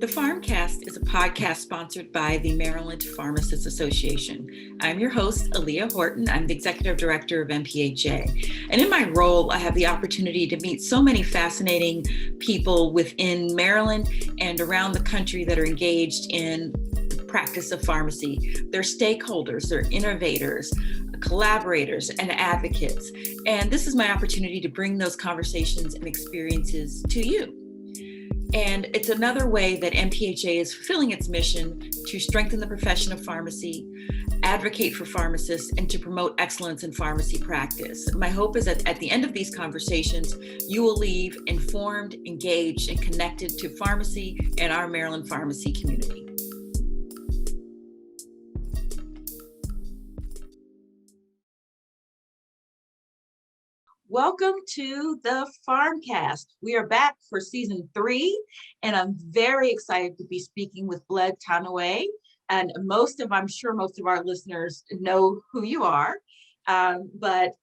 The PharmCast is a podcast sponsored by the Maryland Pharmacists Association. I'm your host, Aaliyah Horton. I'm the Executive Director of MPHA. And in my role, I have the opportunity to meet so many fascinating people within Maryland and around the country that are engaged in the practice of pharmacy. They're stakeholders, they're innovators, collaborators, and advocates. And this is my opportunity to bring those conversations and experiences to you. And it's another way that MPHA is fulfilling its mission to strengthen the profession of pharmacy, advocate for pharmacists, and to promote excellence in pharmacy practice. My hope is that at the end of these conversations, you will leave informed, engaged, and connected to pharmacy and our Maryland pharmacy community. Welcome to the PharmCast. We are back for season 3, and I'm very excited to be speaking with Bled Tanoe. And I'm sure most of our listeners know who you are. But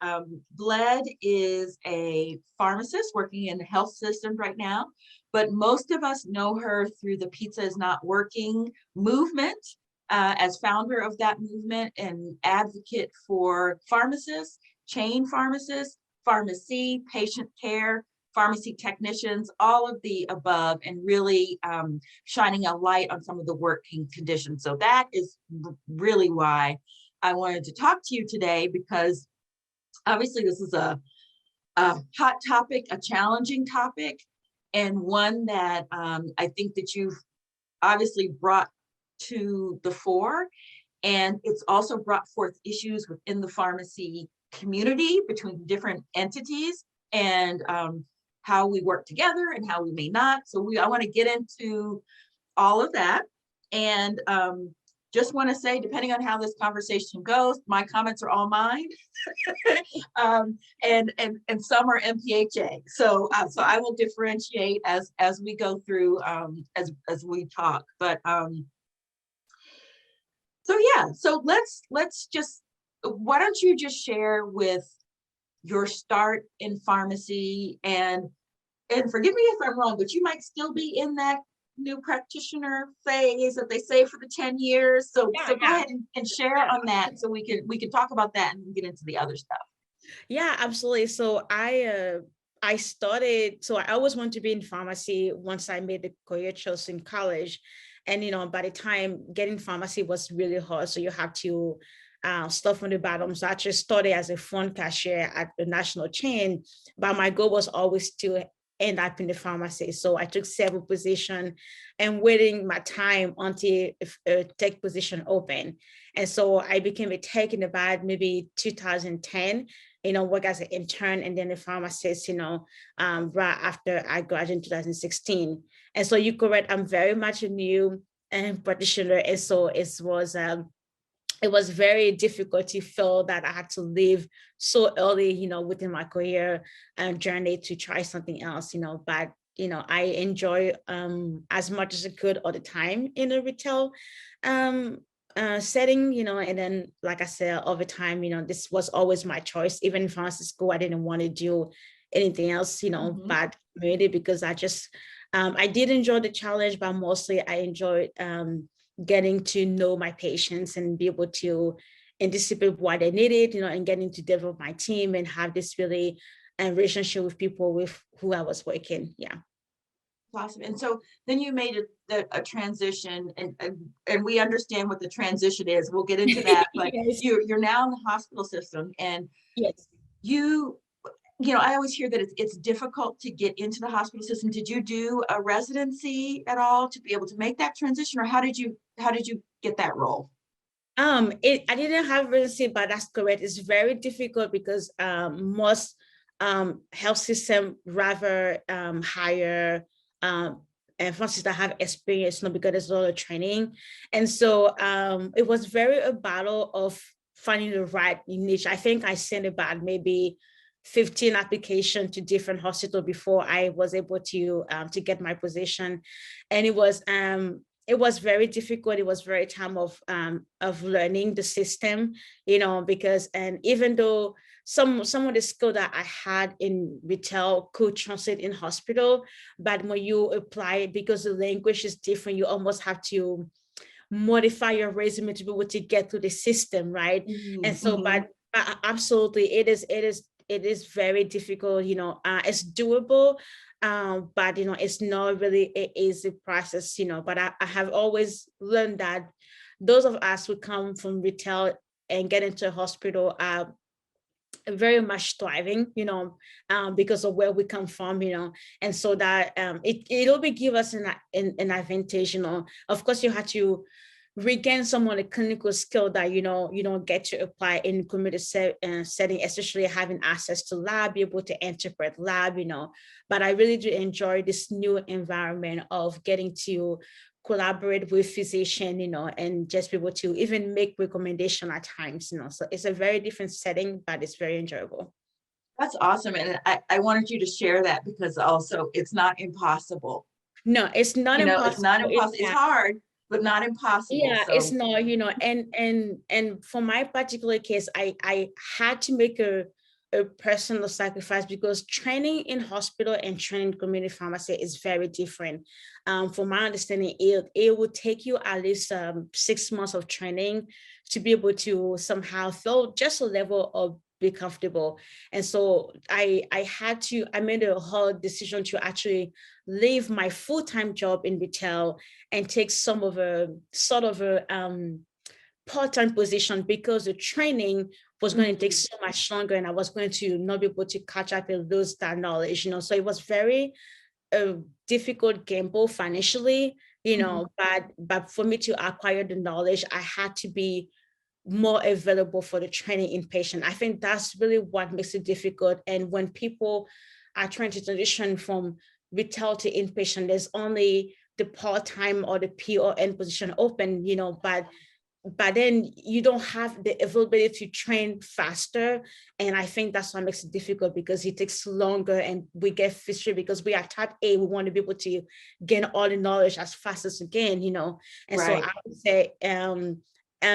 Bled is a pharmacist working in the health system right now. But most of us know her through the Pizza is Not Working movement, as founder of that movement and advocate for pharmacists, chain pharmacists, pharmacy, patient care, pharmacy technicians, all of the above, and really shining a light on some of the working conditions. So that is really why I wanted to talk to you today, because obviously this is a hot topic, a challenging topic, and one that I think that you've obviously brought to the fore. And it's also brought forth issues within the pharmacy community between different entities and how we work together and how we may not. So I want to get into all of that, and just want to say, depending on how this conversation goes, my comments are all mine, and some are MPHA. So I will differentiate as we go through as we talk. But so let's just. Why don't you just share with your start in pharmacy, and forgive me if I'm wrong, but you might still be in that new practitioner phase that they say for the 10 years. So go ahead and share on that, so we can talk about that and get into the other stuff. Yeah, absolutely. So I started, so I always wanted to be in pharmacy once I made the career choice in college. And, by the time getting pharmacy was really hard. So you have to start from the bottom. So I just started as a front cashier at the national chain, but my goal was always to end up in the pharmacy. So I took several positions and waiting my time until a tech position opened. And so I became a tech in about maybe 2010, work as an intern and then a pharmacist, right after I graduated in 2016. And so you're correct, I'm very much a new practitioner. And so it was very difficult to feel that I had to leave so early, within my career journey to try something else, but, I enjoy as much as I could all the time in a retail setting, and then, like I said, over time, this was always my choice. Even in pharmacy school, I didn't want to do anything else, but really because I did enjoy the challenge, but mostly I enjoyed getting to know my patients and be able to anticipate what they needed, and getting to develop my team and have this really relationship with people with who I was working. Yeah. Awesome. And so then you made a transition, and we understand what the transition is. We'll get into that, but Yes. You're now in the hospital system, and Yes. I always hear that it's difficult to get into the hospital system. Did you do a residency at all to be able to make that transition, or how did you get that role? I didn't have residency, but that's correct. It's very difficult because most health system rather hire and pharmacists that have experience, because there's a lot of training. And so it was very a battle of finding the right niche. I think I sent about maybe 15 applications to different hospitals before I was able to get my position. And it was it was very difficult. It was very time of learning the system, you know, because, and even though some of the skill that I had in retail could translate in hospital, but when you apply it, because the language is different, you almost have to modify your resume to be able to get through the system, right? And so, but absolutely, it is very difficult, you know. It's doable, but you know, it's not really an easy process, you know. But I have always learned that those of us who come from retail and get into a hospital are very much thriving, you know, because of where we come from, you know. And so that it'll be give us an advantage, you know. Of course, you have to regain some of the clinical skill that you know you don't get to apply in community setting, especially having access to lab, be able to interpret lab, you know. But I really do enjoy this new environment of getting to collaborate with physician, you know, and just be able to even make recommendation at times, you know. So it's a very different setting, but it's very enjoyable. That's awesome. And I wanted you to share that because also it's not impossible. No, it's not You know, it's impossible. not impossible. It's hard, but not impossible. Yeah, it's So not, you know, and for my particular case, I had to make a personal sacrifice because training in hospital and training in community pharmacy is very different. From my understanding, it would take you at least 6 months of training to be able to somehow feel just a level of be comfortable. And so I made a hard decision to actually leave my full-time job in retail and take some of a sort of a part-time position because the training was going to take so much longer and I was going to not be able to catch up and lose that knowledge, you know. So it was very difficult gamble financially, you know, but for me to acquire the knowledge, I had to be more available for the training inpatient. I think that's really what makes it difficult. And when people are trying to transition from retail to inpatient, there's only the part-time or the PRN position open, you know, but then you don't have the availability to train faster. And I think that's what makes it difficult because it takes longer and we get frustrated because we are type A, we want to be able to gain all the knowledge as fast as we can, you know. And so I would say,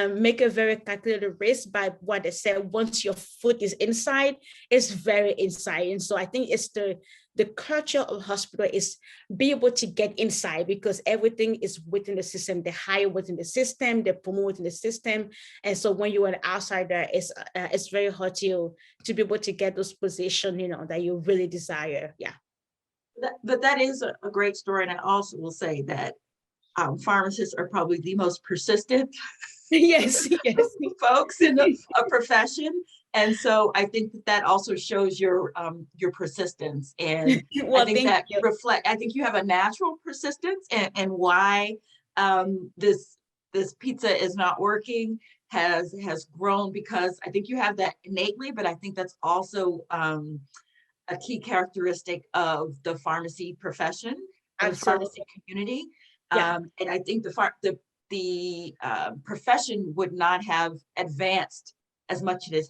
make a very calculated risk by what they said. Once your foot is inside, it's very inside. And so I think it's the culture of hospital is be able to get inside because everything is within the system. They hire within the system, they promote within the system. And so when you're an outsider, it's very hard to be able to get those positions, you know, that you really desire. Yeah. but that is a great story. And I also will say that pharmacists are probably the most persistent Yes, folks in a profession. And so I think that also shows your persistence. And well, I think that I think you have a natural persistence and why this pizza is not working has grown, because I think you have that innately, but I think that's also a key characteristic of the pharmacy profession and the pharmacy community. And I think the profession would not have advanced as much as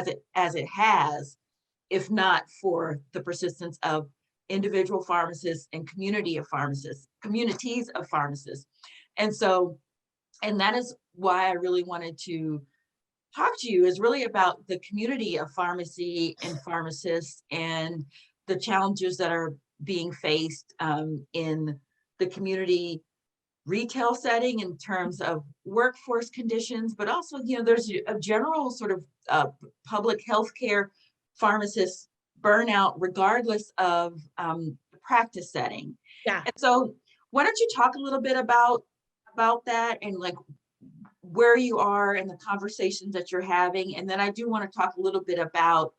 it has if not for the persistence of individual pharmacists and communities of pharmacists. And so, and that is why I really wanted to talk to you, is really about the community of pharmacy and pharmacists and the challenges that are being faced in the community retail setting in terms of workforce conditions, but also, you know, there's a general sort of public healthcare pharmacist burnout regardless of practice setting. Yeah. And so why don't you talk a little bit about that and like where you are and the conversations that you're having. And then I do want to talk a little bit about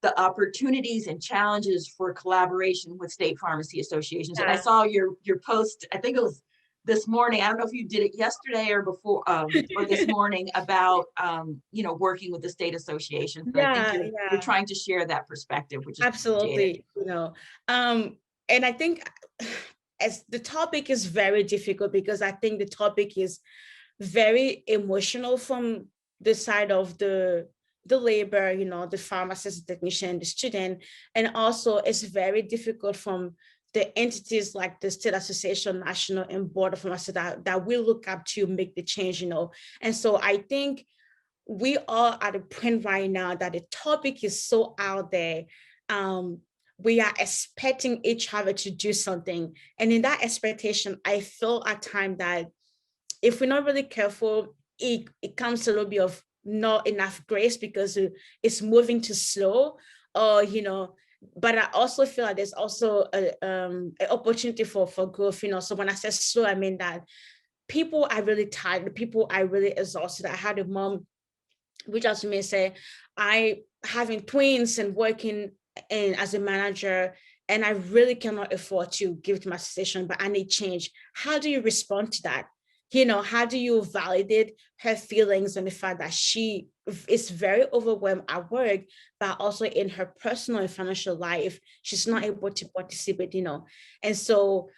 the opportunities and challenges for collaboration with state pharmacy associations. And I saw your post, I think it was this morning. I don't know if you did it yesterday or before or this morning about you know, working with the state associations. But I think you're trying to share that perspective, which is absolutely, you know. And I think as the topic is very difficult because I think the topic is very emotional from the side of the labor, you know, the pharmacist, the technician, the student, and also it's very difficult from the entities like the State Association, National, and Board of Pharmacists that we look up to make the change, And so I think we are at a point right now that the topic is so out there. We are expecting each other to do something. And in that expectation, I feel at times that if we're not really careful, it comes to a little bit of not enough grace because it's moving too slow, or but I also feel like there's also an opportunity for growth. So when I say slow, I mean that people are really tired, people are really exhausted. I had a mom reach out to me and say, I having twins and working as a manager, and I really cannot afford to give to my station, but I need change. How do you respond to that? How do you validate her feelings and the fact that she is very overwhelmed at work, but also in her personal and financial life, she's not able to participate, And so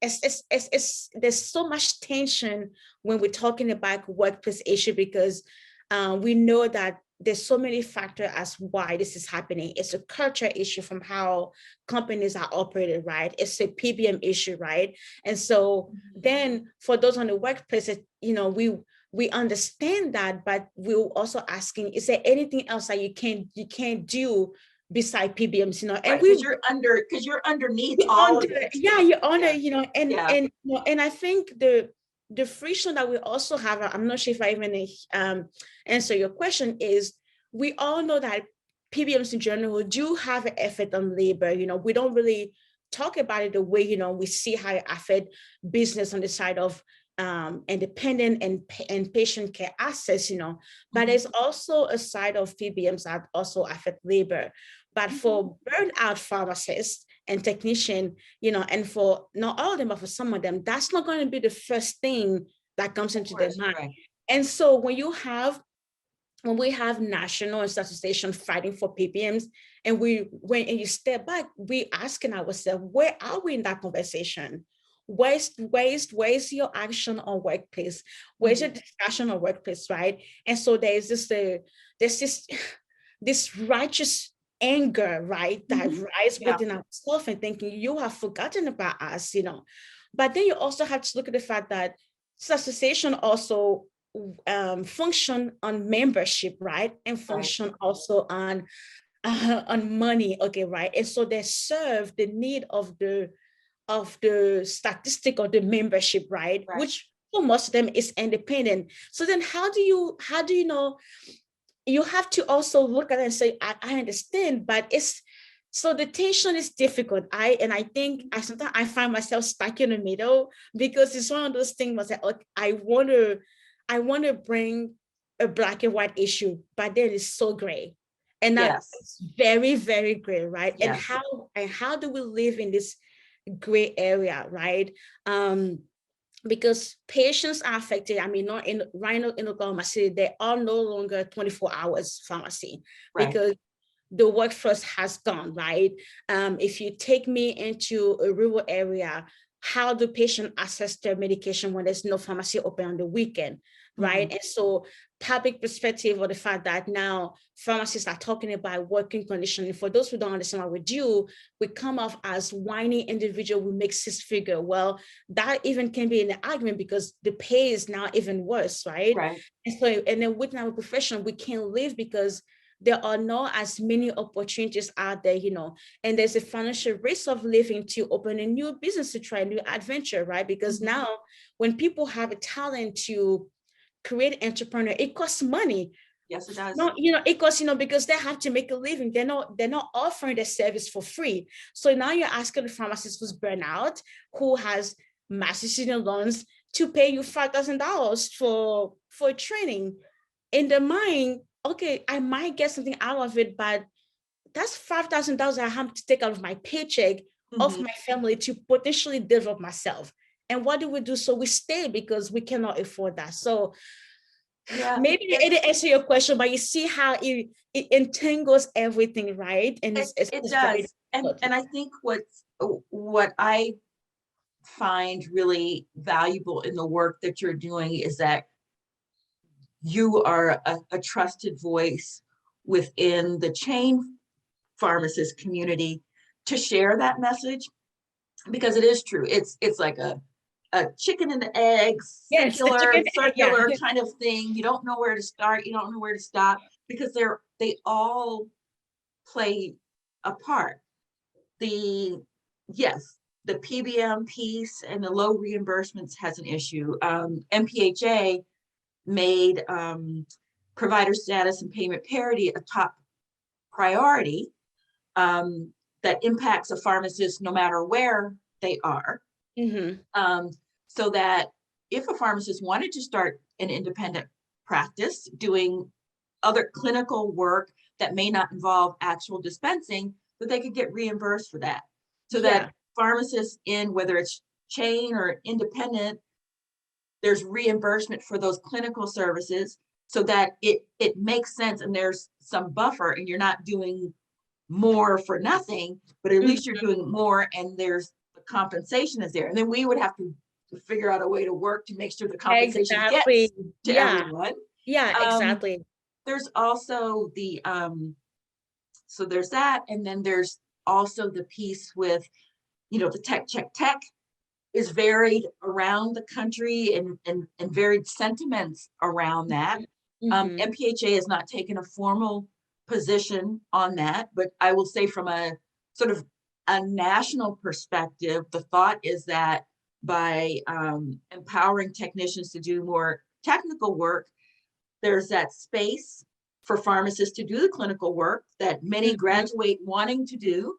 there's so much tension when we're talking about workplace issue, because we know that there's so many factors as why this is happening. It's a culture issue from how companies are operated, right? It's a PBM issue, right? And so then for those on the workplace, we understand that, but we're also asking, is there anything else that you can't do beside PBMs, And right, because you're underneath all of it. Yeah, you're under, and I think the friction that we also have, I'm not sure if I even answer your question, is we all know that PBMs in general do have an effect on labor. We don't really talk about it the way, we see how it affects business on the side of independent and patient care access, but there's also a side of PBMs that also affect labor. But for burnout pharmacists and technician, and for not all of them, but for some of them, that's not going to be the first thing that comes into their mind. Right. And so when we have national and association fighting for PBMs, and when you step back, we asking ourselves, where are we in that conversation? Where's your action on workplace? Where's your discussion on workplace, right? And so there's this righteous anger, right, that rise within ourselves and thinking you have forgotten about us, But then you also have to look at the fact that association also function on membership, right, and function also on money, okay, right, and so they serve the need of the statistic of the membership, right, which for most of them is independent. So then how do you know? You have to also look at it and say, I understand, but so the tension is difficult. I think sometimes I find myself stuck in the middle, because it's one of those things where I want to bring a black and white issue, but then it's so gray. And that's very, very gray, right? Yes. And how do we live in this gray area, right? Because patients are affected. I mean, not in Oklahoma City, they are no longer 24 hours pharmacy, because the workforce has gone, right? If you take me into a rural area, how do patients access their medication when there's no pharmacy open on the weekend, right? And so public perspective, or the fact that now pharmacists are talking about working conditions. For those who don't understand what we do, we come off as whiny individual who make six figure. Well, that even can be an argument, because the pay is now even worse, right? And then within our profession, we can't live because there are not as many opportunities out there, and there's a financial risk of living to open a new business, to try a new adventure, right? Because now when people have a talent to create entrepreneur, it costs money. Yes, it does. No, it costs, because they have to make a living. They're not offering their service for free. So now you're asking the pharmacist who's burnt out, who has massive student loans, to pay you $5,000 for training. In the mind, okay, I might get something out of it, but that's $5,000 I have to take out of my paycheck, of my family, to potentially develop myself. And what do we do? So we stay because we cannot afford that. So maybe it didn't answer your question, but you see how it entangles everything, right? And it does. And I think what I find really valuable in the work that you're doing is that you are a trusted voice within the chain pharmacist community to share that message, because it is true. It's like a chicken and the eggs, Yes, the circular, chicken, yeah. circular kind of thing. You don't know where to start. You don't know where to stop because they all play a part. Yes, the PBM piece and the low reimbursements has an issue. MPHA made provider status and payment parity a top priority that impacts a pharmacist no matter where they are. So that if a pharmacist wanted to start an independent practice doing other clinical work that may not involve actual dispensing, that they could get reimbursed for that. So that pharmacists in whether it's chain or independent, there's reimbursement for those clinical services so that it makes sense and there's some buffer and you're not doing more for nothing, but at least you're doing more and there's the compensation is there. And then we would have to figure out a way to work to make sure the compensation gets to everyone. Exactly. There's also the so there's that, and then there's also the piece with, the tech is varied around the country and varied sentiments around that. MPHA has not taken a formal position on that, but I will say from a sort of a national perspective, the thought is that by empowering technicians to do more technical work, there's that space for pharmacists to do the clinical work that many graduate wanting to do.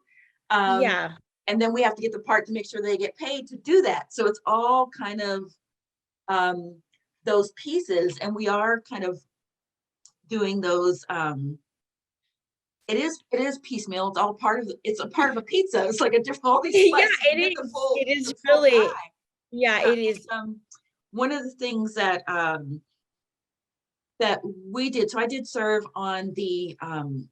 And then we have to get the part to make sure they get paid to do that. So it's all kind of those pieces, and we are kind of doing those. It is piecemeal. It's all part of it's a part of a pizza. It's like a different all these slices. It is really pie. It is. One of the things that that we did. So I did serve on the kind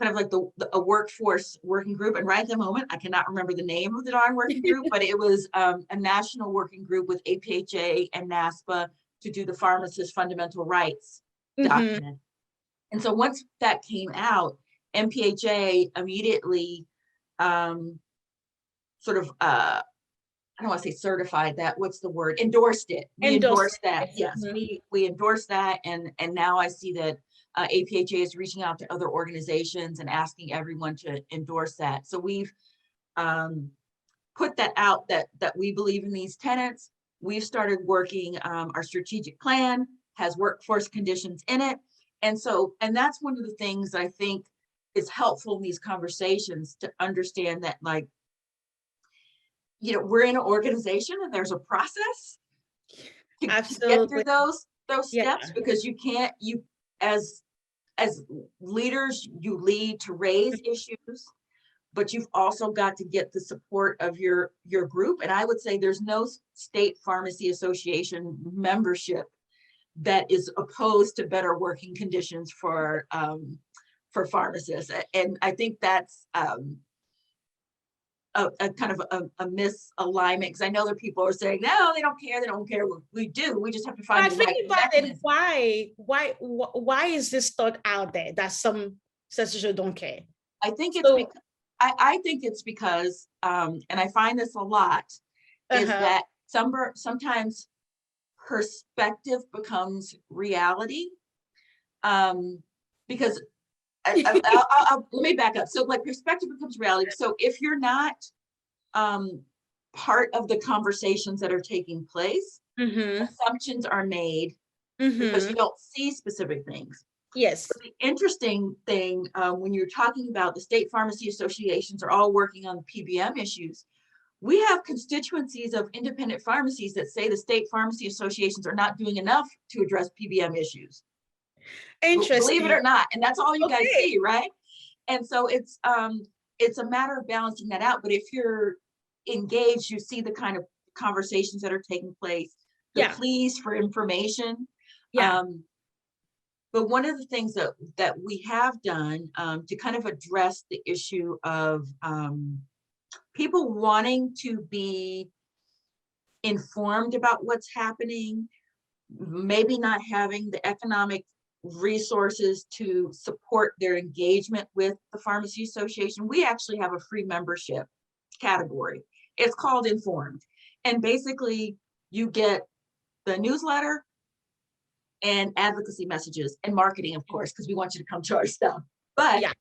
of like a workforce working group, and right at the moment I cannot remember the name of the darn working group, but it was a national working group with APHA and NASPA to do the pharmacist fundamental rights document. And so once that came out, MPHA immediately sort of I don't want to say certified that, what's the word? Endorsed it. We endorsed that. Yes, we endorsed that. And now I see that APHA is reaching out to other organizations and asking everyone to endorse that. So we've put that out that we believe in these tenets. We've started working, our strategic plan has workforce conditions in it. And that's one of the things that I think is helpful in these conversations to understand that, like, we're in an organization and there's a process to get through those steps, because you as leaders, you lead to raise issues, but you've also got to get the support of your group. And I would say there's no state pharmacy association membership that is opposed to better working conditions for pharmacists. And I think that's a kind of a misalignment, because I know that people are saying, no, they don't care. We do. We just have to find the right mechanism. Why is this thought out there that some censorship don't care? I think it's because I think it's because and I find this a lot, is that sometimes perspective becomes reality, because let me back up. So like perspective becomes reality. So if you're not part of the conversations that are taking place, assumptions are made because you don't see specific things. Yes. But the interesting thing, when you're talking about the state pharmacy associations are all working on PBM issues, we have constituencies of independent pharmacies that say the state pharmacy associations are not doing enough to address PBM issues. Interesting. Believe it or not, and that's all you guys see, right? And so it's a matter of balancing that out. But if you're engaged, you see the kind of conversations that are taking place, the pleas for information. But one of the things that we have done to kind of address the issue of people wanting to be informed about what's happening, maybe not having the economic resources to support their engagement with the Pharmacy Association, we actually have a free membership category. It's called informed. And basically you get the newsletter and advocacy messages and marketing, of course, because we want you to come to our stuff. But Yeah.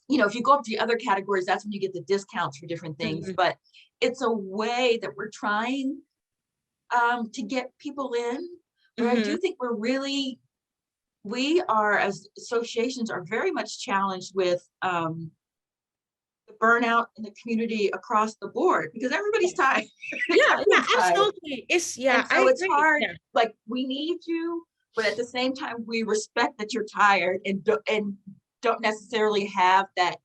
you know, if you go up to the other categories, that's when you get the discounts for different things. But it's a way that we're trying to get people in. But I do think we are, as associations, are very much challenged with the burnout in the community across the board, because everybody's tired. Yeah, Everyone's tired. absolutely. It's And I so it's agree. hard. Yeah. Like, we need you, but at the same time, we respect that you're tired and don't necessarily have that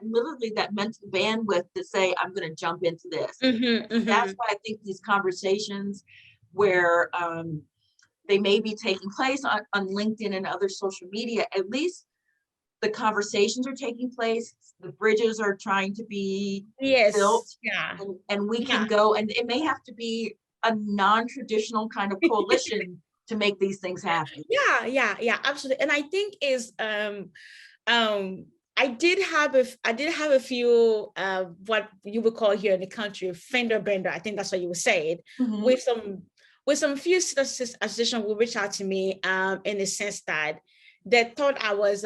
literally that mental bandwidth to say, I'm going to jump into this. That's why I think these conversations where they may be taking place on LinkedIn and other social media, at least the conversations are taking place, the bridges are trying to be built, and we can go, and it may have to be a non-traditional kind of coalition to make these things happen. Yeah, absolutely. And I think I did have a few what you would call here in the country fender bender. I think that's what you would say it, with some few associations will reach out to me in the sense that they thought I was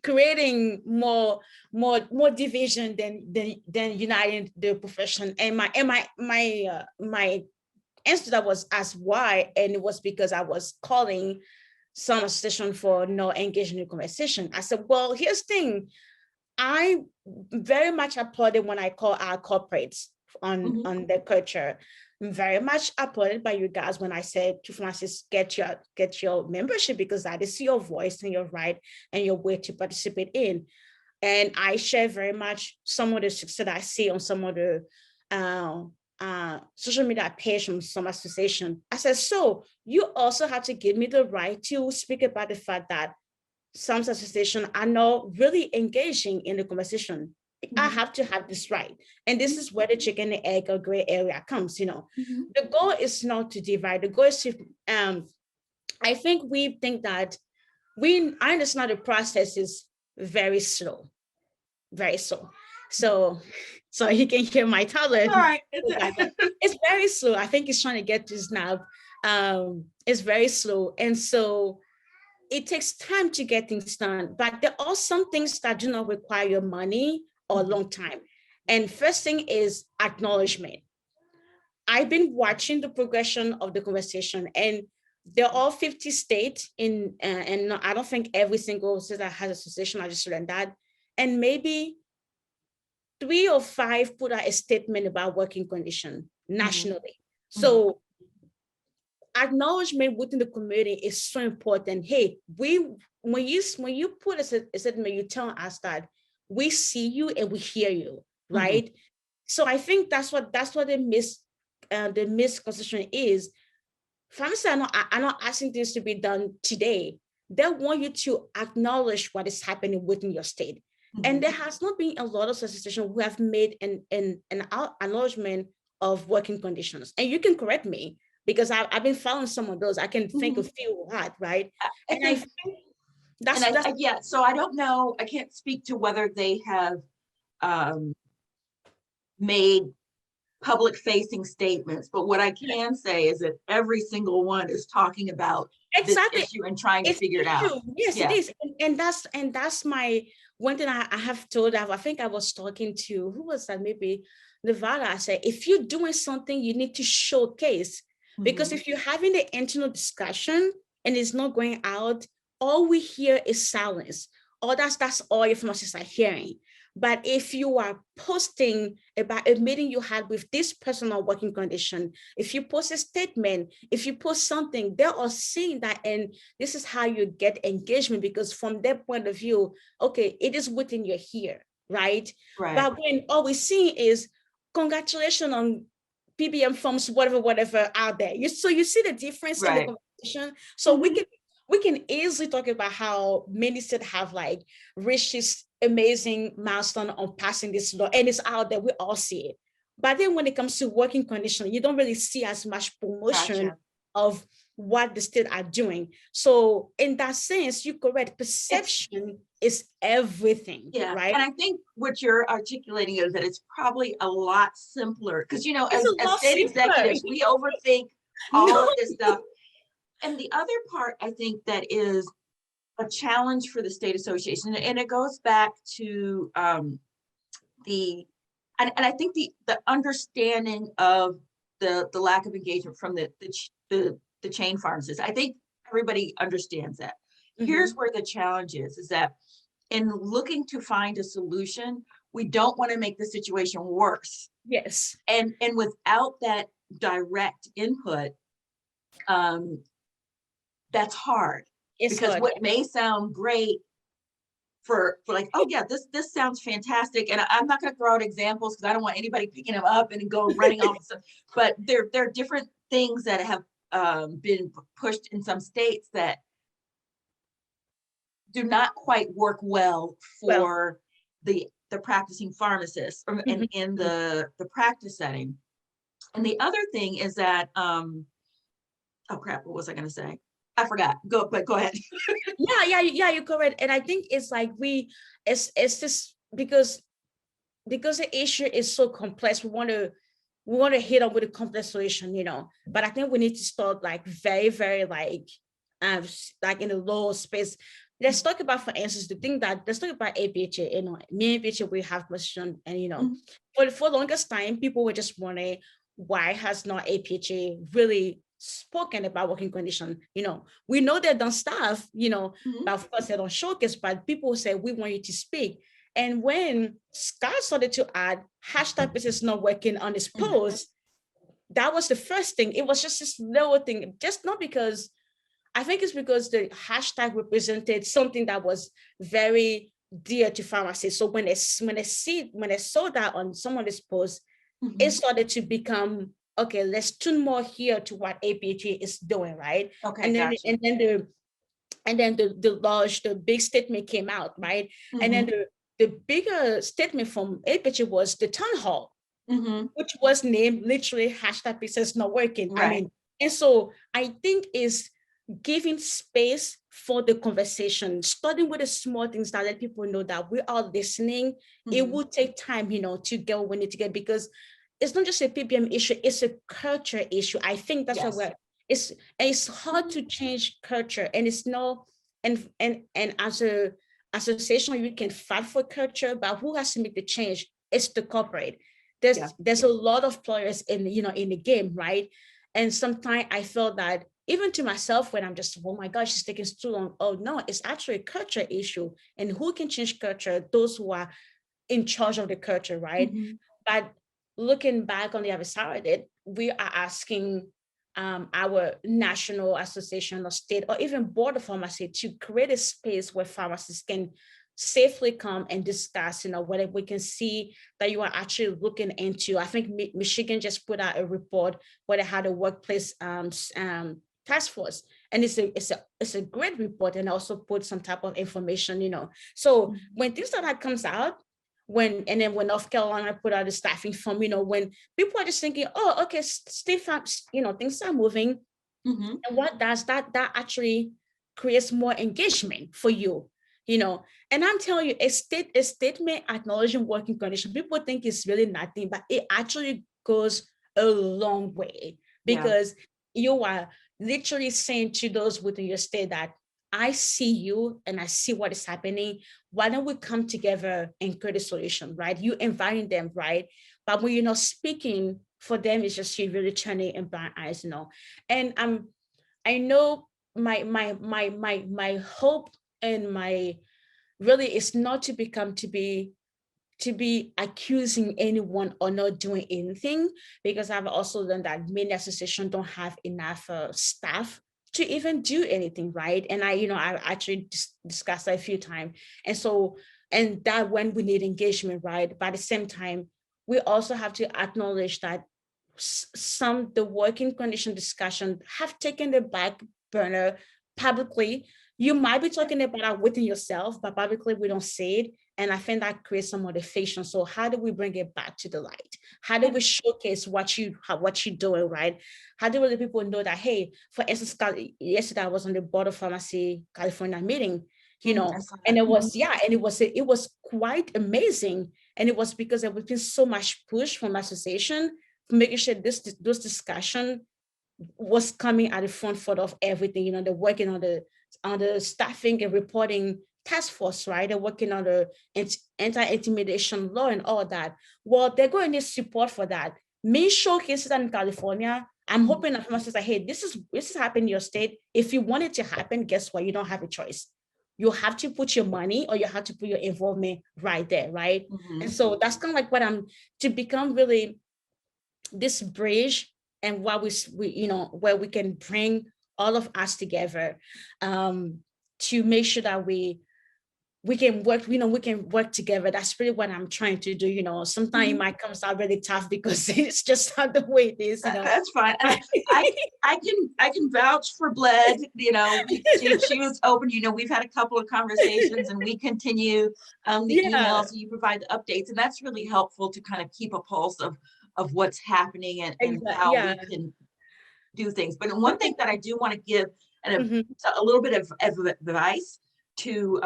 creating more division than uniting the profession. And my answer to that was asked why, and it was because I was calling some association for no engagement in conversation. I said, well, here's the thing. I very much applauded when I call our corporates on their culture. I'm very much applauded by you guys when I said to pharmacists, get your membership, because that is your voice and your right and your way to participate in. And I share very much some of the success that I see on some of the social media page from some association. I said, so you also have to give me the right to speak about the fact that some associations are not really engaging in the conversation. I have to have this right. And this is where the chicken and egg or gray area comes, you know. The goal is not to divide. The goal is to, I think we think that I understand the process is very slow, very slow. So you can hear my toddler. All right. It's very slow. I think it's trying to get to his nap. It's very slow. And so it takes time to get things done, but there are some things that do not require your money or a long time. And first thing is acknowledgement. I've been watching the progression of the conversation, and there are 50 states and I don't think every single state that has association. I just learned that. And maybe 3 or 5 put out a statement about working condition nationally. So acknowledgement within the community is so important. Hey, when you put a statement, you tell us that we see you and we hear you, right? So I think that's what the misconception is. Pharmacists are not asking this to be done today. They want you to acknowledge what is happening within your state. And there has not been a lot of associations who have made an acknowledgement of working conditions. And you can correct me, because I've been following some of those. I can think of few hot, right? And I think that's yeah. So I don't know. I can't speak to whether they have made public facing statements, but what I can say is that every single one is talking about this issue and trying to figure it out. Yes, it is. And that's my one thing I have told. I think I was talking to, who was that? Maybe Nevada. I said, if you're doing something, you need to showcase. Because if you're having the internal discussion and it's not going out, all we hear is silence. Or that's all your pharmacists are hearing. But if you are posting about a meeting you had with this personal working condition, if you post a statement, if you post something, they are seeing that, and this is how you get engagement, because from their point of view, okay, it is within your here, right? But when all we're seeing is congratulations on PBM forms, whatever out there. So you see the difference in the conversation. So we can easily talk about how many states have like reached this amazing milestone on passing this law, and it's out there. We all see it. But then when it comes to working conditions, you don't really see as much promotion of what the state are doing. So in that sense, you're correct. Perception is everything, Yeah, right? and I think what you're articulating is that it's probably a lot simpler because, It's a as lot state simpler. executives, we overthink all No. of this stuff. And the other part I think that is a challenge for the state association, and it goes back to the and I think the understanding of the lack of engagement from the chain pharmacists. I think everybody understands that. Here's Mhm. where the challenge is that in looking to find a solution, we don't want to make the situation worse. Yes, And without that direct input, um, that's hard it's because hard. what may sound great for like, oh yeah, this sounds fantastic. And I'm not going to throw out examples because I don't want anybody picking them up and go running off. But there are different things that have been pushed in some states that do not quite work well Well, for the practicing pharmacist mhm, in mhm. the practice setting. And the other thing is that oh crap, what was I going to say? I forgot. Go ahead. Yeah, you're correct. And I think it's like it's just because the issue is so complex, we want to hit up with a complex solution, But I think we need to start like very, very like in a low space. Let's talk about, for instance, let's talk about APHA. Me and APHA, we have question, and Mhm. for the longest time, people were just wondering why has not APHA really spoken about working condition. We know they've done stuff, Mhm. but of course they don't showcase. But people say we want you to speak. And when Scott started to add hashtag this is not working on his Mhm. post, that was the first thing. It was just this little thing, just not because I think it's because the hashtag represented something that was very dear to pharmacists. So when they saw that on some of these posts, it Mhm. started to become okay. Let's tune more here to what APHA is doing, right? Okay, And then got you. and then the big statement came out, right? And then Mhm. the bigger statement from APHA was the town hall, Mhm. which was named literally hashtag pieces not working. I Right. mean, and so I think is giving space for the conversation, starting with the small things that let people know that we are listening. It Mhm. will take time, to get what we need to get, because it's not just a PBM issue, it's a culture issue. I think that's what Yes. it's hard to change culture, and it's not, and as a association, you can fight for culture, but who has to make the change? It's the corporate. Yeah. There's a lot of players in the game, right? And sometimes I feel that even to myself, when I'm just, oh my gosh, it's taking too long. Oh no, it's actually a culture issue. And who can change culture? Those who are in charge of the culture, right? Mhm. But looking back on the other side of it, we are asking our national association or state or even board of pharmacy to create a space where pharmacists can safely come and discuss, whether we can see that you are actually looking into. I think Michigan just put out a report where they had a workplace task force, and it's a great report, and also put some type of information. So Mhm. when things like that comes out, when North Carolina put out a staffing form, when people are just thinking, oh, okay, things are moving. Mhm. And what does that actually creates more engagement for you, and I'm telling you, a statement acknowledging working condition, people think it's really nothing, but it actually goes a long way, Yeah. because you are literally saying to those within your state that I see you and I see what is happening. Why don't we come together and create a solution, right? You inviting them, right? But when you're not speaking for them, it's just you really turning in blind eyes, And I know my hope and my really is not to become to be accusing anyone or not doing anything, because I've also learned that many associations don't have enough staff to even do anything, right? And I actually discussed that a few times. And so, and that when we need engagement, right? But at the same time, we also have to acknowledge that some the working condition discussion have taken the back burner publicly. You might be talking about it within yourself, but publicly we don't say it. And I think that creates some motivation. So how do we bring it back to the light? How do we And showcase what you're doing, right? How do we let people know that, hey, for instance, yesterday I was on the Board of Pharmacy California meeting, I saw and that. it was quite amazing. And it was because there was been so much push from association for making sure those discussion was coming at the front foot of everything. They're working on the staffing and reporting task force, right? They're working on the anti-intimidation law and all that. Well, they're going to need support for that. Me showcasing that in California, I'm hoping that pharmacists are, hey, this is happening in your state. If you want it to happen, guess what? You don't have a choice. You have to put your money or you have to put your involvement right there, right? And so that's kind of like what I'm to become really this bridge, and what we where we can bring all of us together to make sure that we can work, we can work together. That's really what I'm trying to do. Sometimes it might come out really tough because it's just not the way it is. That's fine. And I can vouch for Bled. She was open. We've had a couple of conversations, and we continue the emails. You provide the updates, and that's really helpful to kind of keep a pulse of what's happening and how we can do things. But one thing that I do want to give a little bit of advice to,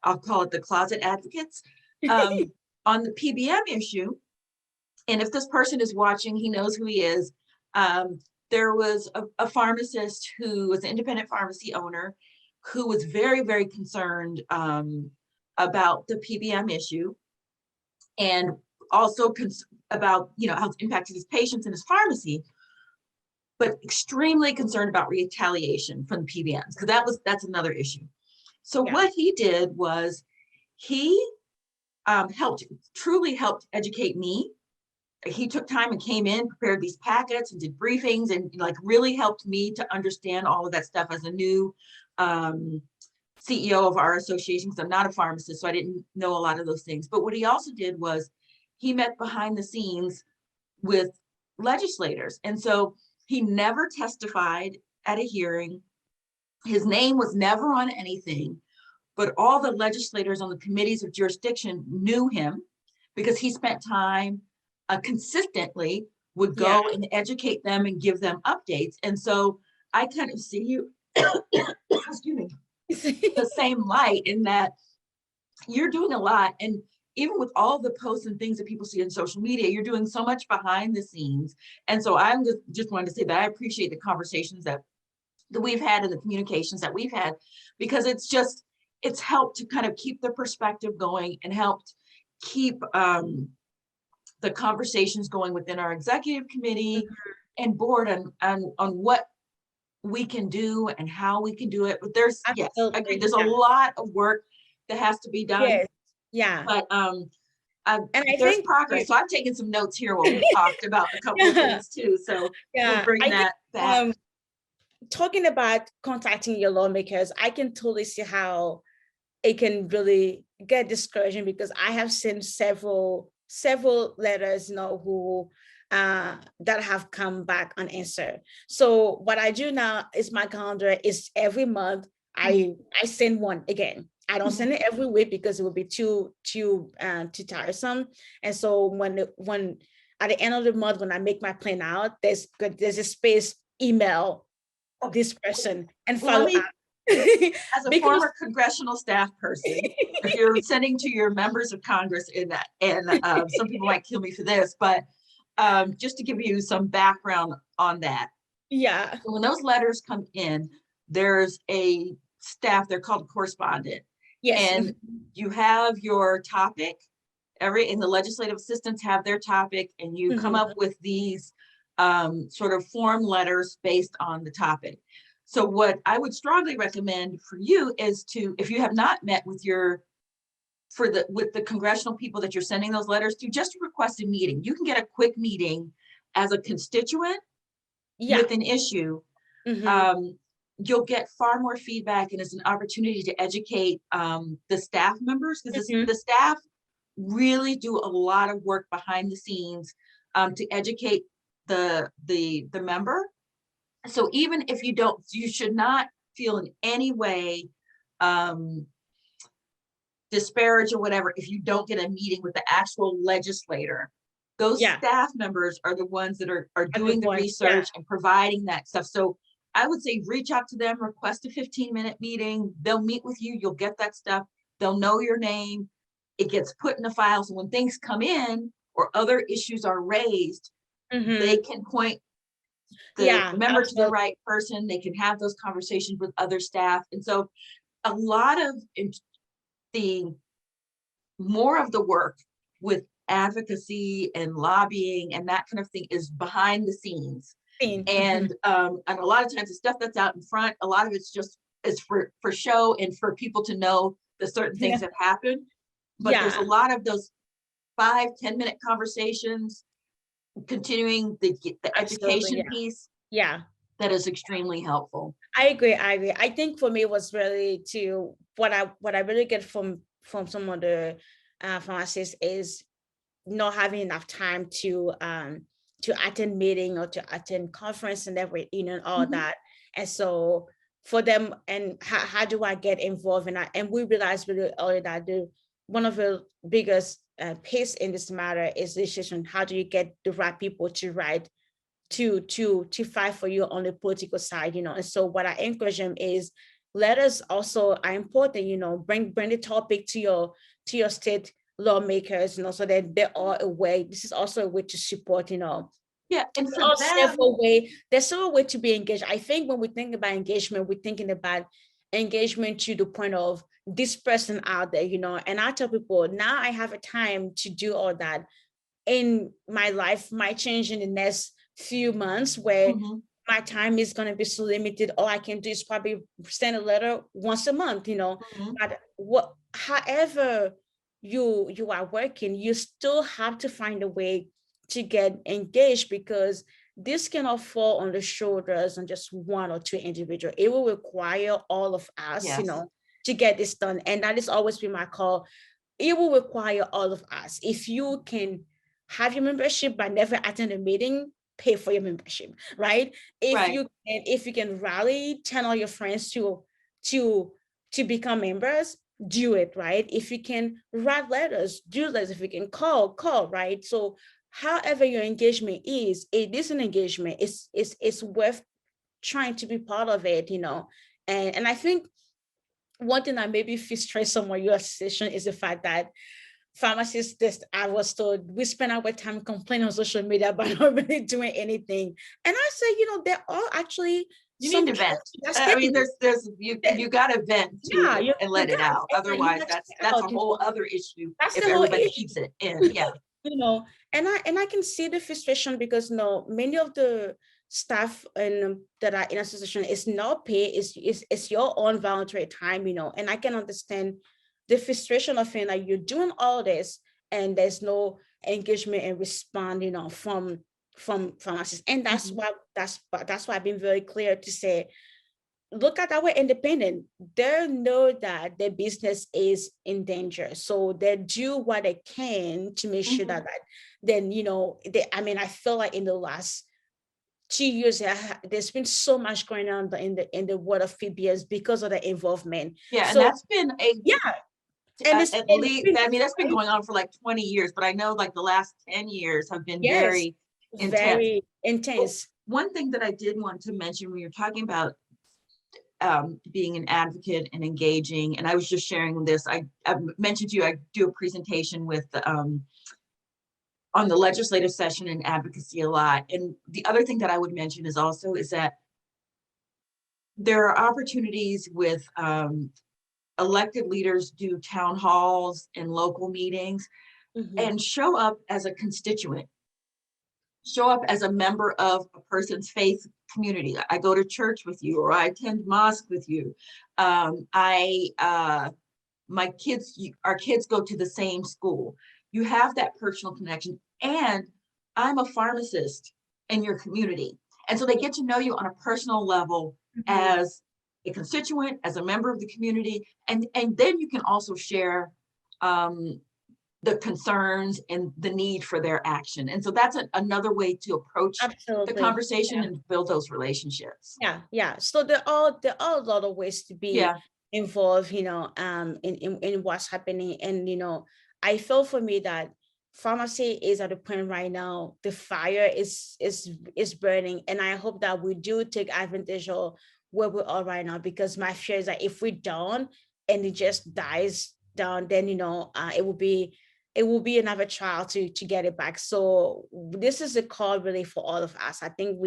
I'll call it the closet advocates, on the PBM issue. And if this person is watching, he knows who he is. There was a pharmacist who was an independent pharmacy owner who was very, very concerned about the PBM issue, and also about how it's impacted his patients in his pharmacy, but extremely concerned about retaliation from the PBMs, because that's another issue. So what he did was he truly helped educate me. He took time and came in, prepared these packets and did briefings, and really helped me to understand all of that stuff as a new CEO of our association, because I'm not a pharmacist, so I didn't know a lot of those things. But what he also did was he met behind the scenes with legislators. And so he never testified at a hearing. His name was never on anything, but all the legislators on the committees of jurisdiction knew him because he spent time consistently, would go and educate them and give them updates. And so I kind of see you, excuse me, the same light, in that you're doing a lot. And even with all the posts and things that people see on social media, you're doing so much behind the scenes. And so I'm just wanting to say that I appreciate the conversations that we've had and the communications that we've had, because it's helped to kind of keep the perspective going and helped keep the conversations going within our executive committee and board on what we can do and how we can do it. But there's I agree, there's a lot of work that has to be done. But and there's progress. So I've taken some notes here while we talked about a couple of things too. So we'll bring that back. Talking about contacting your lawmakers, I can totally see how it can really get discouraging, because I have seen several letters, who that have come back unanswered. So what I do now is my calendar is every month I send one again. I don't send it every week because it would be too tiresome. And so when at the end of the month, when I make my plan out, there's a space email this person and follow up. As a former congressional staff person, if you're sending to your members of Congress and some people might kill me for this, but just to give you some background on that. So when those letters come in, there's a staff, they're called correspondent. And you have your topic, and the legislative assistants have their topic, and you come up with these sort of form letters based on the topic. So what I would strongly recommend for you is to, if you have not met with with the congressional people that you're sending those letters to, just request a meeting. You can get a quick meeting as a constituent with an issue. You'll get far more feedback, and it's an opportunity to educate the staff members, because the staff really do a lot of work behind the scenes to educate the member. So even if you should not feel in any way disparaged or whatever if you don't get a meeting with the actual legislator. Those staff members are the ones that are doing the research and providing that stuff. So I would say reach out to them, request a 15-minute meeting. They'll meet with you. You'll get that stuff. They'll know your name. It gets put in a file. So when things come in or other issues are raised, they can point the member to the right person. They can have those conversations with other staff. And so a lot of the more of the work with advocacy and lobbying and that kind of thing is behind the scenes. And a lot of times the stuff that's out in front, a lot of it's just is for show and for people to know that certain things have happened. But there's a lot of those 5-10 minute conversations, continuing the education piece. That is extremely helpful. I agree. I think for me it was really to what I really get from some of the pharmacists is not having enough time to attend meeting or to attend conference and every, and all that. And so for them, and how do I get involved? And we realized really early that one of the biggest piece in this matter is decision. How do you get the right people to write to fight for you on the political side, and so what I encourage them is letters also are important, bring the topic to your state lawmakers, so that they are aware. This is also a way to support, and for there's several ways to be engaged. I think when we think about engagement, we're thinking about engagement to the point of this person out there, and I tell people now I have a time to do all that. In my life might change in the next few months where my time is going to be so limited. All I can do is probably send a letter once a month, but however you are working, you still have to find a way to get engaged, because this cannot fall on the shoulders of just one or two individuals. It will require all of us, to get this done. And that has always been my call. It will require all of us. If you can have your membership but never attend a meeting, pay for your membership, right? If you can rally 10 of your friends to become members, do it, right? If you can write letters, do letters. If you can call, right? So however your engagement is, it is an engagement. It's worth trying to be part of it, and I think one thing that maybe frustrates some of your association is the fact that pharmacists, I was told, we spend our time complaining on social media about not really doing anything. And I say, there are actually you need to vent. I mean, there's you got to vent and let it out. Otherwise, that's a whole other issue. If everybody keeps it in, and I can see the frustration, because many of the staff that are in association is not paid. It's your own voluntary time, and I can understand the frustration of feeling like you're doing all this and there's no engagement and respond, from pharmacists. And that's why I've been very clear to say, look at our independent. They know that their business is in danger, so they do what they can to make sure that then I feel like in the last 2 years, there's been so much going on in the world of PBS because of the involvement. And that's been and at least, that's been going on for like 20 years, but I know like the last 10 years have been very intense. One thing that I did want to mention when you're talking about being an advocate and engaging, and I was just sharing this, I mentioned to you, I do a presentation with on the legislative session and advocacy a lot. And the other thing that I would mention is that there are opportunities with elected leaders do town halls and local meetings, and show up as a constituent, show up as a member of a person's faith community. I go to church with you, or I attend mosque with you. Our kids go to the same school. You have that personal connection, and I'm a pharmacist in your community. And so they get to know you on a personal level as a constituent, as a member of the community, and then you can also share the concerns and the need for their action. And so that's another way to approach the conversation and build those relationships. So there are a lot of ways to be involved, in what's happening. And I feel for me that pharmacy is at a point right now, the fire is burning. And I hope that we do take advantage of where we are right now, because my fear is that if we don't and it just dies down, then it will be another trial to get it back. So this is a call really for all of us. I think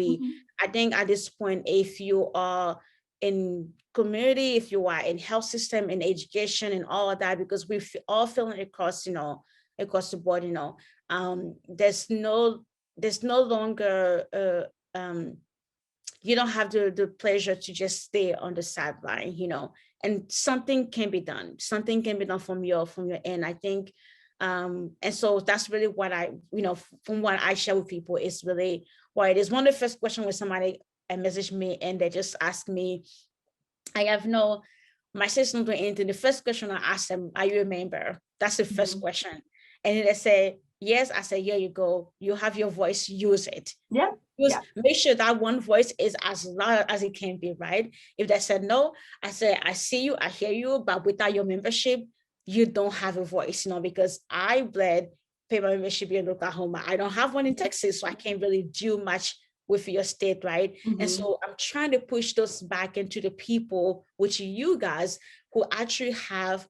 at this point, if you are in community, if you are in health system, in education and all of that, because we all feeling across, across the board, there's no longer you don't have the pleasure to just stay on the sideline, and something can be done. Something can be done from your end, I think. And so that's really what from what I share with people is really what it is. One of the first questions when somebody messaged me and they just asked me, I have no, my sister's not doing anything. The first question I asked them, are you a member? That's the first question. And then they say, yes. I say, here you go. You have your voice, use it. Yeah. Make sure that one voice is as loud as it can be, right? If they said no, I say, I see you, I hear you, but without your membership, you don't have a voice, because I pay my membership in Oklahoma. I don't have one in Texas, so I can't really do much with your state, right? And so I'm trying to push those back into the people, which you guys who actually have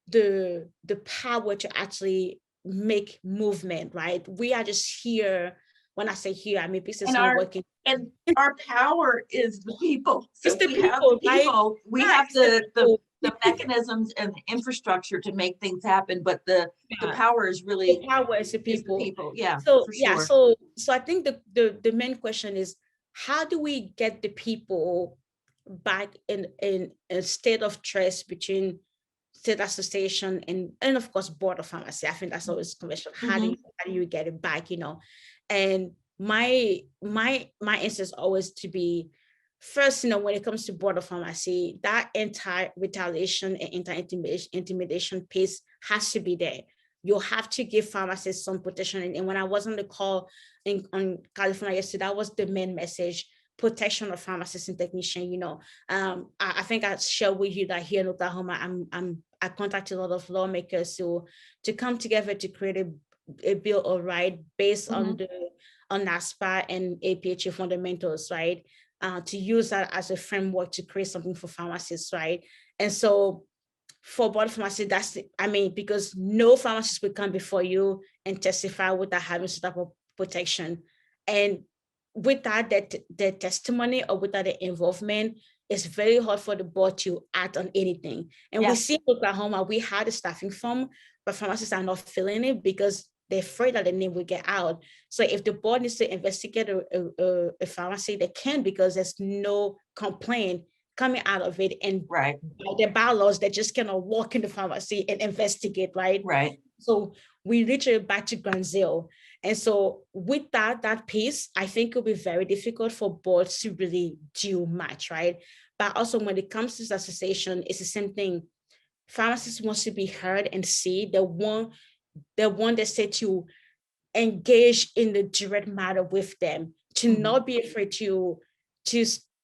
the power to actually make movement, right? We are just here. When I say here, I mean business not working. And our power is the people. So it's the we people, have the people, right? we have the mechanisms and the infrastructure to make things happen, but the power is really the power is the people. Yeah. So for yeah, sure. so I think the main question is, how do we get the people back in a state of trust between state association and of course board of pharmacy? I think that's always the question. How do you get it back? And my answer is always to be first, when it comes to board of pharmacy, that anti-retaliation and anti-intimidation piece has to be there. You have to give pharmacists some protection. And when I was on the call on California yesterday, that was the main message: protection of pharmacists and technicians. I think I shared with you that here in Oklahoma, I contacted a lot of lawmakers to come together to create a bill of right based on NASPA and APHA fundamentals, right? To use that as a framework to create something for pharmacists, right? And so for board pharmacy, because no pharmacist will come before you and testify without having some type of protection. And without the testimony or without the involvement, it's very hard for the board to act on anything. And we see in Oklahoma, we had a staffing form, but pharmacists are not filling it because they're afraid that the name will get out. So if the board needs to investigate a pharmacy, they can, because there's no complaint coming out of it. And the bylaws, they just cannot walk in the pharmacy and investigate, right? Right. So we literally back to ground zero. And so with that piece, I think it'll be very difficult for boards to really do much, right? But also when it comes to this association, it's the same thing. Pharmacists wants to be heard and see. They want they say to engage in the direct matter with them, to not be afraid to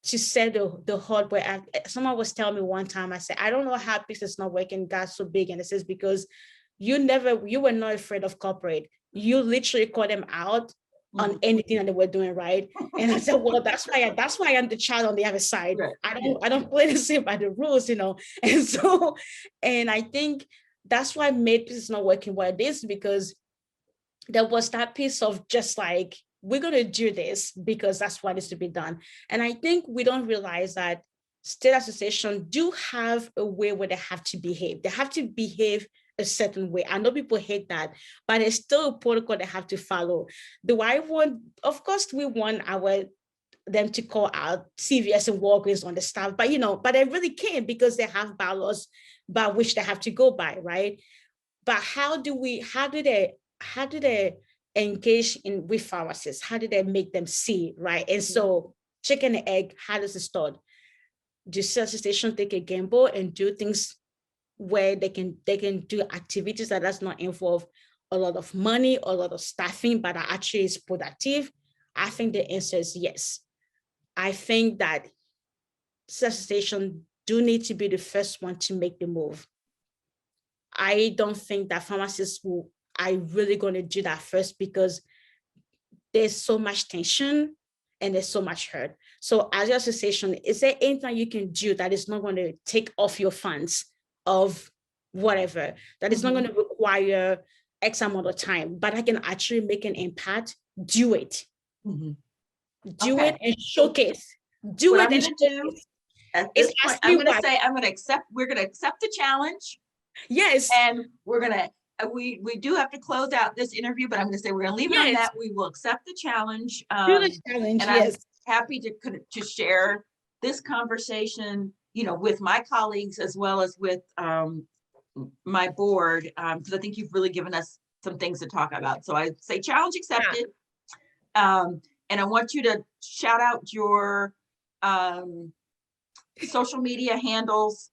say the hard way. Someone was telling me one time, I said, I don't know how business is not working, God's so big. And it says, because you were not afraid of corporate. You literally call them out on anything that they were doing, right? And I said, well, that's why I'm the child on the other side. Right. I don't play the same by the rules, And so, and I think that's why made business not working what it is, because there was that piece of just like, we're going to do this because that's what is to be done. And I think we don't realize that state associations do have a way where they have to behave. They have to behave a certain way. I know people hate that, but it's still a protocol they have to follow. Of course, we want them to call out CVS and Walgreens on the staff, but they really can't, because they have bylaws by which they have to go by, right? But how do they engage with pharmacists? How do they make them see, right? And so chicken and egg, how does it start? Do sales associations take a gamble and do things where they can do activities that does not involve a lot of money or a lot of staffing, but are actually is productive? I think the answer is yes. I think that sales associations do need to be the first one to make the move. I don't think that pharmacists will I really going to do that first because there's so much tension and there's so much hurt. So as your association, is there anything you can do that is not going to take off your funds of whatever, that is not going to require X amount of time, but I can actually make an impact? Do it. Do it and showcase. Do what it I'm and gonna do showcase. at this It's point, asking I'm gonna why. say we're gonna accept the challenge, Yes. and we're gonna we do have to close out this interview, but I'm gonna say we're gonna leave it on Yes. that. We will accept the challenge. Do the challenge, and yes. I'm happy to share this conversation, with my colleagues as well as with my board, because I think you've really given us some things to talk about. So I say challenge accepted. And I want you to shout out your social media handles,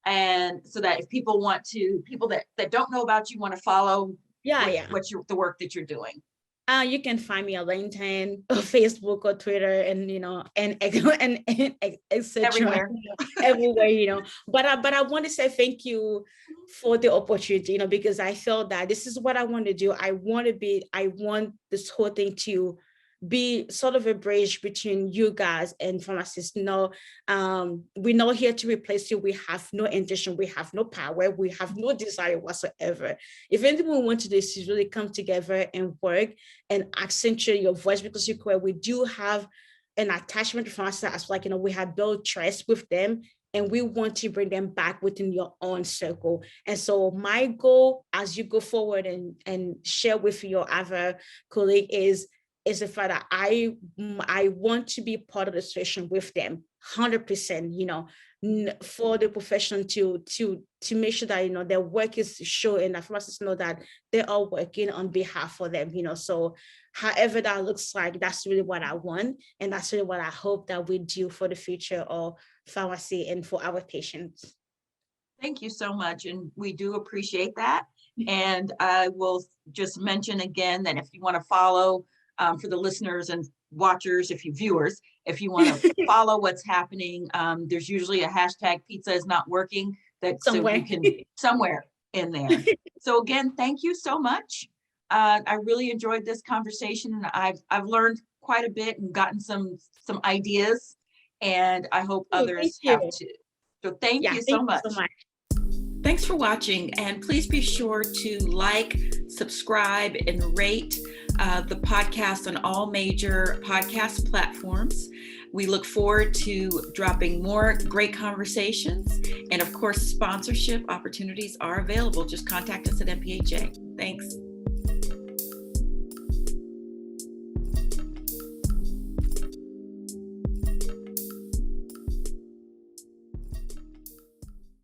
and so that if people that don't know about you want to follow the work that you're doing. You can find me on LinkedIn or Facebook or Twitter and etc. Everywhere, But I want to say thank you for the opportunity, because I felt that this is what I want to do. I want this whole thing to be sort of a bridge between you guys and pharmacists. We're not here to replace you. We have no intention. We have no power. We have no desire whatsoever. If anything we want to do is really come together and work and accentuate your voice, because we do have an attachment to pharmacists as well. We have built trust with them, and we want to bring them back within your own circle. And so my goal as you go forward and share with your other colleague is the fact that I want to be part of the solution with them 100%, for the profession to make sure that, their work is shown and that pharmacists know that they are working on behalf of them, so however that looks like, that's really what I want. And that's really what I hope that we do for the future of pharmacy and for our patients. Thank you so much. And we do appreciate that. And I will just mention again that if you want to follow, for the listeners and watchers, viewers, if you want to follow what's happening, there's usually a hashtag pizza is not working somewhere. So you can somewhere in there. So again, thank you so much. I really enjoyed this conversation, and I've learned quite a bit and gotten some ideas, and I hope others have too. So thank you so much. Thanks for watching, and please be sure to like, subscribe, and rate the podcast on all major podcast platforms. We look forward to dropping more great conversations, and of course, sponsorship opportunities are available. Just contact us at MPHA. Thanks.